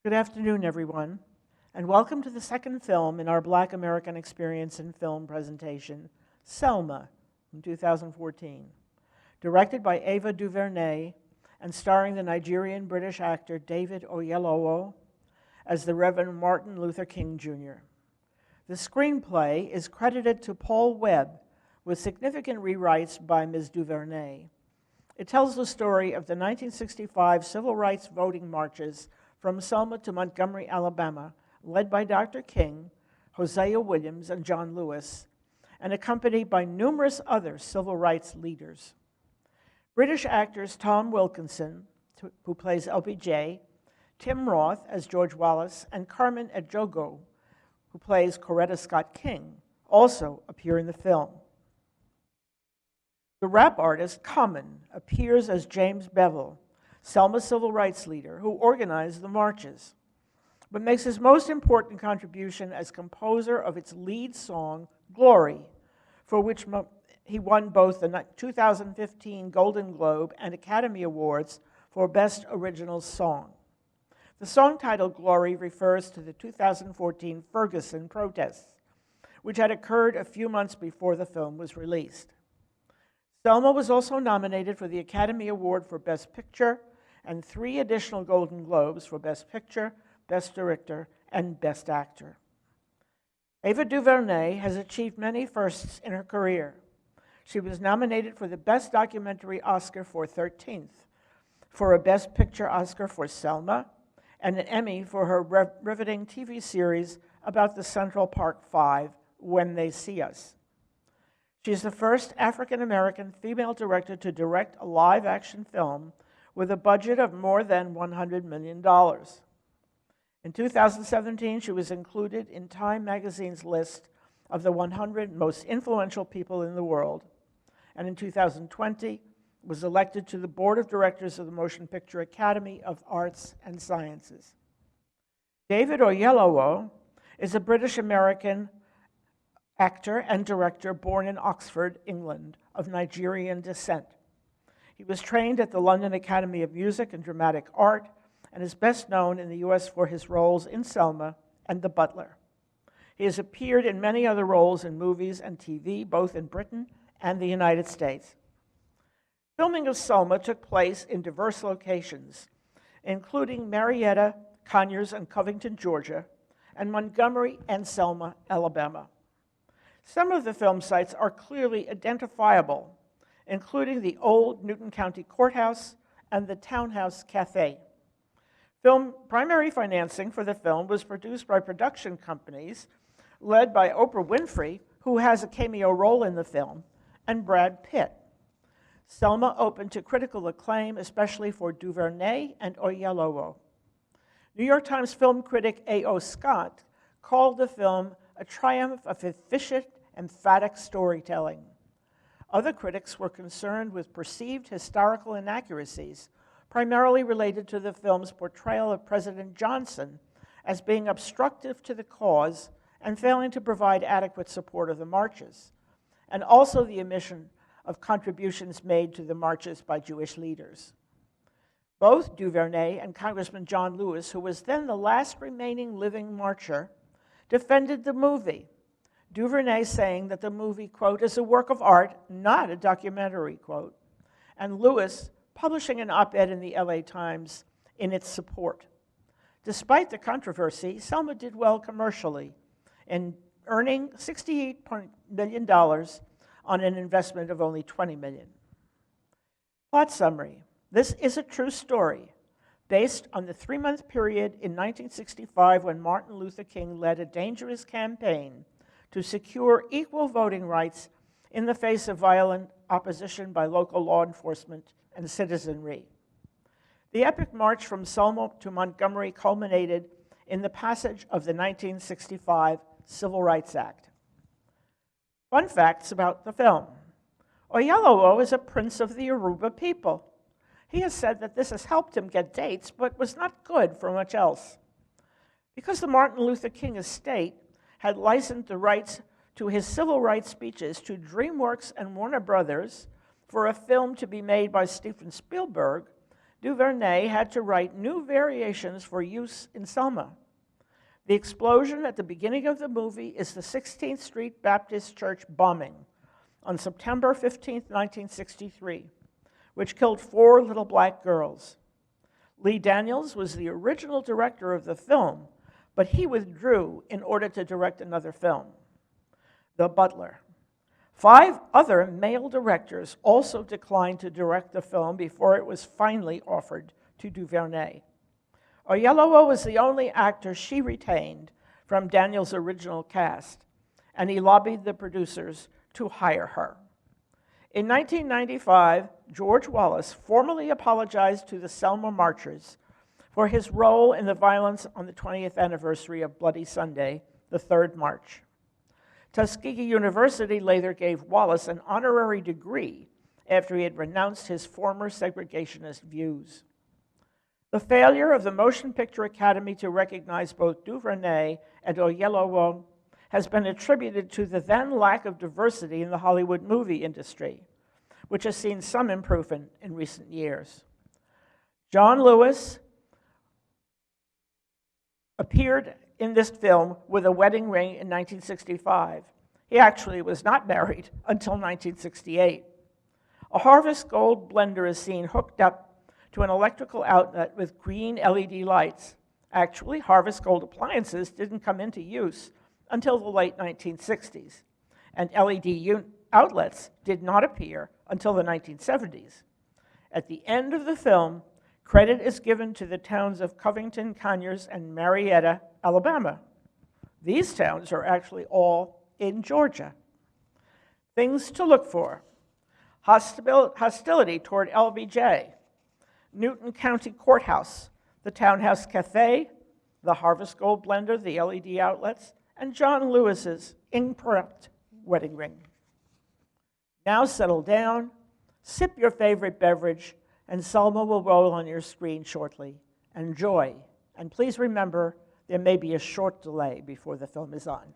Good afternoon, everyone, and welcome to the second film in our Black American Experience in Film presentation, Selma, from 2014. Directed by Ava DuVernay and starring the Nigerian-British actor David Oyelowo as the Reverend Martin Luther King Jr. The screenplay is credited to Paul Webb, with significant rewrites by Ms. DuVernay. It tells the story of the 1965 civil rights voting marches from Selma to Montgomery, Alabama, led by Dr. King, Hosea Williams, and John Lewis, and accompanied by numerous other civil rights leaders. British actors Tom Wilkinson, who plays LBJ, Tim Roth as George Wallace, and Carmen Ejogo, who plays Coretta Scott King, also appear in the film. The rap artist Common appears as James Bevel, Selma's civil rights leader, who organized the marches, but makes his most important contribution as composer of its lead song, Glory, for which he won both the 2015 Golden Globe and Academy Awards for Best Original Song. The song titled Glory refers to the 2014 Ferguson protests, which had occurred a few months before the film was released. Selma was also nominated for the Academy Award for Best Picture and 3 additional Golden Globes for Best Picture, Best Director, and Best Actor. Ava DuVernay has achieved many firsts in her career. She was nominated for the Best Documentary Oscar for 13th, for a Best Picture Oscar for Selma, and an Emmy for her riveting TV series about the Central Park Five, When They See Us. She's the first African-American female director to direct a live-action film with a budget of more than $100 million. In 2017, she was included in Time magazine's list of the 100 most influential people in the world, and in 2020, was elected to the Board of Directors of the Motion Picture Academy of Arts and Sciences. David Oyelowo is a British-American actor and director born in Oxford, England, of Nigerian descent. He was trained at the London Academy of Music and Dramatic Art and is best known in the U.S. for his roles in Selma and The Butler. He has appeared in many other roles in movies and TV, both in Britain and the United States. Filming of Selma took place in diverse locations, including Marietta, Conyers, and Covington, Georgia, and Montgomery and Selma, Alabama. Some of the film sites are clearly identifiable, including the old Newton County Courthouse and the Townhouse Cafe. Primary financing for the film was produced by production companies led by Oprah Winfrey, who has a cameo role in the film, and Brad Pitt. Selma opened to critical acclaim, especially for DuVernay and Oyelowo. New York Times film critic A.O. Scott called the film a triumph of efficient, emphatic storytelling. Other critics were concerned with perceived historical inaccuracies, primarily related to the film's portrayal of President Johnson as being obstructive to the cause and failing to provide adequate support of the marches, and also the omission of contributions made to the marches by Jewish leaders. Both DuVernay and Congressman John Lewis, who was then the last remaining living marcher, defended the movie, DuVernay saying that the movie, quote, is a work of art, not a documentary, quote, and Lewis publishing an op-ed in the LA Times in its support. Despite the controversy, Selma did well commercially, in earning $68 million on an investment of only $20 million. Plot summary. This is a true story based on the 3-month period in 1965 when Martin Luther King led a dangerous campaign to secure equal voting rights in the face of violent opposition by local law enforcement and citizenry. The epic march from Selma to Montgomery culminated in the passage of the 1965 Civil Rights Act. Fun facts about the film. Oyelowo is a prince of the Yoruba people. He has said that this has helped him get dates, but was not good for much else. Because the Martin Luther King estate had licensed the rights to his civil rights speeches to DreamWorks and Warner Brothers for a film to be made by Steven Spielberg, DuVernay had to write new variations for use in Selma. The explosion at the beginning of the movie is the 16th Street Baptist Church bombing on September 15, 1963, which killed 4 little black girls. Lee Daniels was the original director of the film, but he withdrew in order to direct another film, The Butler. 5 other male directors also declined to direct the film before it was finally offered to DuVernay. Oyelowo was the only actor she retained from Daniels' original cast, and he lobbied the producers to hire her. In 1995, George Wallace formally apologized to the Selma marchers for his role in the violence on the 20th anniversary of Bloody Sunday, the 3rd March. Tuskegee University later gave Wallace an honorary degree after he had renounced his former segregationist views. The failure of the Motion Picture Academy to recognize both DuVernay and Oyelowo has been attributed to the then lack of diversity in the Hollywood movie industry, which has seen some improvement in recent years. John Lewis appeared in this film with a wedding ring in 1965. He actually was not married until 1968. A Harvest Gold blender is seen hooked up to an electrical outlet with green LED lights. Actually, Harvest Gold appliances didn't come into use until the late 1960s, and LED outlets did not appear until the 1970s. At the end of the film, credit is given to the towns of Covington, Conyers, and Marietta, Alabama. These towns are actually all in Georgia. Things to look for: hostility toward LBJ, Newton County Courthouse, the Townhouse Cafe, the Harvest Gold blender, the LED outlets, and John Lewis's incorrect wedding ring. Now settle down, sip your favorite beverage, and Selma will roll on your screen shortly. Enjoy, and please remember, there may be a short delay before the film is on.